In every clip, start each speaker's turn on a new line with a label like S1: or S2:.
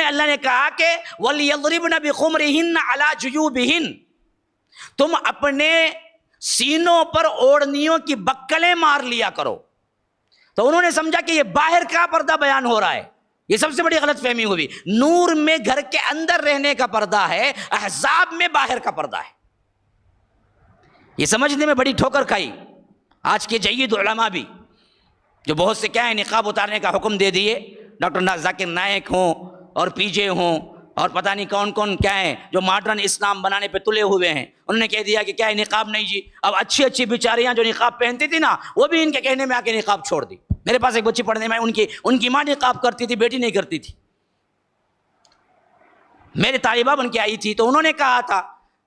S1: میں اللہ نے کہا کہ وَلْيَضْرِبْنَ بِخُمُرِهِنَّ عَلَى جُيُوبِهِنَّ، تم اپنے سینوں پر اوڑھنیوں کی بکلیں مار لیا کرو۔ تو انہوں نے سمجھا کہ یہ باہر کا پردہ بیان ہو رہا ہے، یہ سب سے بڑی غلط فہمی ہوئی۔ نور میں گھر کے اندر رہنے کا پردہ ہے، احزاب میں باہر کا پردہ ہے۔ یہ سمجھنے میں بڑی ٹھوکر کھائی آج کے جید علماء بھی، جو بہت سے کیا ہے نقاب اتارنے کا حکم دے دیے، ڈاکٹر ذاکر نائک ہوں اور پی جے ہوں اور پتہ نہیں کون کون کیا ہیں جو ماڈرن اسلام بنانے پہ تلے ہوئے ہیں، انہوں نے کہہ دیا کہ کیا ہے نقاب نہیں جی۔ اب اچھی اچھی بیچاریاں جو نقاب پہنتی تھی نا، وہ بھی ان کے کہنے میں آ کے نقاب چھوڑ دی۔ میرے پاس ایک بچی پڑھنے میں، ان کی ماں نقاب کرتی تھی، بیٹی نہیں کرتی تھی۔ میرے طالبہ بن کے آئی تھی تو انہوں نے کہا تھا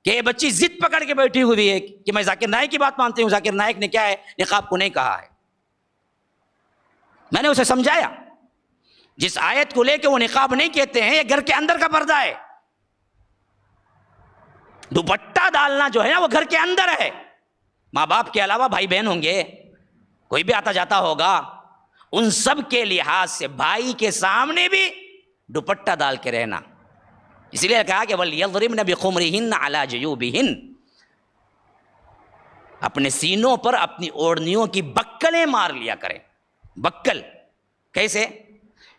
S1: کہ یہ بچی ضد پکڑ کے بیٹھی ہوئی ہے کہ میں ذاکر نائک کی بات مانتی ہوں، ذاکر نائک نے کیا ہے نقاب کو نہیں کہا ہے۔ میں نے اسے سمجھایا جس آیت کو لے کے وہ نقاب نہیں کہتے ہیں، یہ گھر کے اندر کا پردہ ہے۔ دوپٹہ ڈالنا جو ہے نا وہ گھر کے اندر ہے۔ ماں باپ کے علاوہ بھائی بہن ہوں گے، کوئی بھی آتا جاتا ہوگا، ان سب کے لحاظ سے بھائی کے سامنے بھی دوپٹہ ڈال کے رہنا۔ اس لیے کہا کہ وَلْيَضْرِبْنَ بِخُمُرِهِنَّ عَلَى جُيُوبِهِنَّ، اپنے سینوں پر اپنی اوڑھنیوں کی بکلیں مار لیا کریں۔ بکل کیسے؟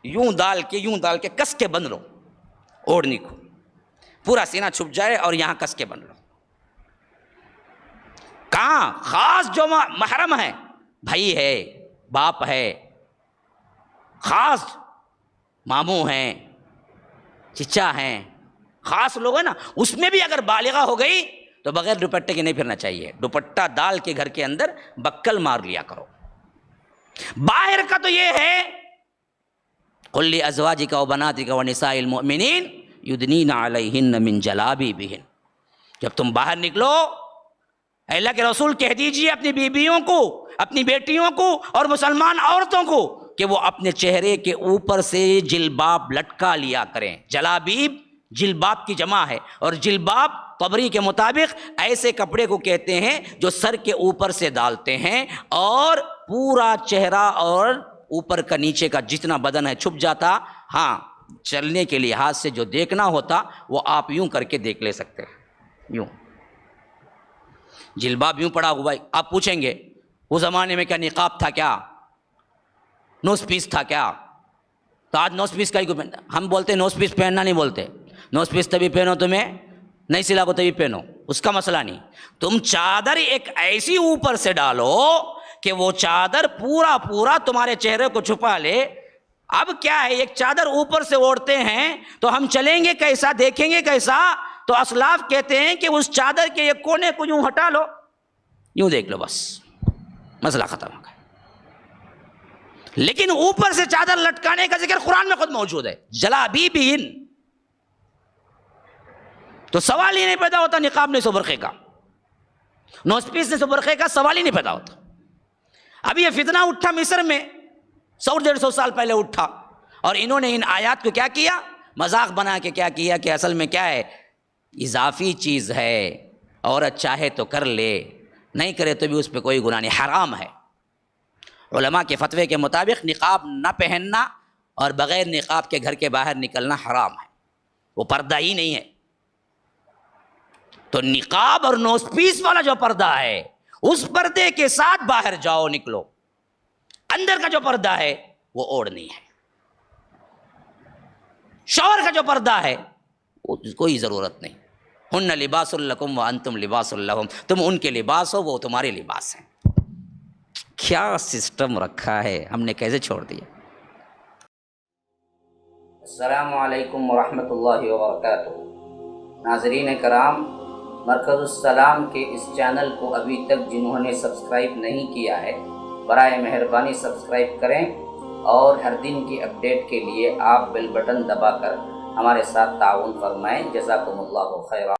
S1: یوں ڈال کے کس کے بند لو اوڑھنی کو، پورا سینہ چھپ جائے اور یہاں کس کے بند لو۔ کہاں؟ خاص جو محرم ہے، بھائی ہے، باپ ہے، خاص ماموں ہیں، چچا ہیں، خاص لوگ ہیں نا، اس میں بھی اگر بالغہ ہو گئی تو بغیر دوپٹے کے نہیں پھرنا چاہیے، دوپٹہ ڈال کے گھر کے اندر بکل مار لیا کرو۔ باہر کا تو یہ ہے قُل لِأَزْوَاجِكَ وَبَنَاتِكَ وَنِسَاءِ الْمُؤْمِنِينَ يُدْنِينَ عَلَيْهِنَّ مِنْ جَلَابِيبِهِنَّ، جب تم باہر نکلو اللہ کے رسول کہہ دیجئے اپنی بیویوں کو، اپنی بیٹیوں کو اور مسلمان عورتوں کو کہ وہ اپنے چہرے کے اوپر سے جلباب لٹکا لیا کریں۔ جلابیب جلباب کی جمع ہے، اور جلباب طبری کے مطابق ایسے کپڑے کو کہتے ہیں جو سر کے اوپر سے ڈالتے ہیں اور پورا چہرہ اور اوپر کا نیچے کا جتنا بدن ہے چھپ جاتا۔ ہاں، چلنے کے لحاظ سے جو دیکھنا ہوتا وہ آپ یوں کر کے دیکھ لے سکتے ہیں، یوں جلباب یوں پڑا ہوا ہے۔ آپ پوچھیں گے اس زمانے میں کیا نقاب تھا، کیا نوز پیس تھا کیا؟ تو آج نوز پیس کا ہی پہننا، ہم بولتے ہیں نوز پیس پہننا نہیں بولتے، نوز پیس تبھی پہنو تمہیں نہیں سلا کو تبھی پہنو، اس کا مسئلہ نہیں۔ تم چادر ایک ایسی اوپر سے ڈالو کہ وہ چادر پورا تمہارے چہرے کو چھپا لے۔ اب کیا ہے، ایک چادر اوپر سے اوڑھتے ہیں تو ہم چلیں گے کیسا، دیکھیں گے کیسا؟ تو اسلاف کہتے ہیں کہ اس چادر کے ایک کونے کو یوں ہٹا لو، یوں دیکھ لو، بس مسئلہ ختم ہو گیا۔ لیکن اوپر سے چادر لٹکانے کا ذکر قرآن میں خود موجود ہے، جلابیبہن، تو سوال ہی نہیں پیدا ہوتا نقاب نے سبرخے کا، نوز پیس نے سبرخے کا، سوال ہی نہیں پیدا ہوتا۔ ابھی یہ فتنہ اٹھا مصر میں 100-150 سال پہلے اٹھا، اور انہوں نے ان آیات کو کیا کیا، مذاق بنا کے کیا کیا کہ اصل میں کیا ہے، اضافی چیز ہے، عورت چاہے تو کر لے، نہیں کرے تو بھی اس پہ کوئی گناہ نہیں، حرام ہے۔ علماء کے فتوے کے مطابق نقاب نہ پہننا اور بغیر نقاب کے گھر کے باہر نکلنا حرام ہے، وہ پردہ ہی نہیں ہے۔ تو نقاب اور نوز پیس والا جو پردہ ہے اس پردے کے ساتھ باہر جاؤ، نکلو۔ اندر کا جو پردہ ہے وہ اوڑھنی ہے، شوہر کا جو پردہ ہے کوئی ضرورت نہیں۔ ہن لباس لکم وانتم لباس لہم، تم ان کے لباس ہو، وہ تمہارے لباس ہیں۔ کیا سسٹم رکھا ہے، ہم نے کیسے چھوڑ دیا۔
S2: السلام علیکم ورحمۃ اللہ وبرکاتہ۔ ناظرین کرام، مرکز السلام کے اس چینل کو ابھی تک جنہوں نے سبسکرائب نہیں کیا ہے، برائے مہربانی سبسکرائب کریں، اور ہر دن کی اپڈیٹ کے لیے آپ بیل بٹن دبا کر ہمارے ساتھ تعاون فرمائیں۔ جزاکم اللہ خیرا۔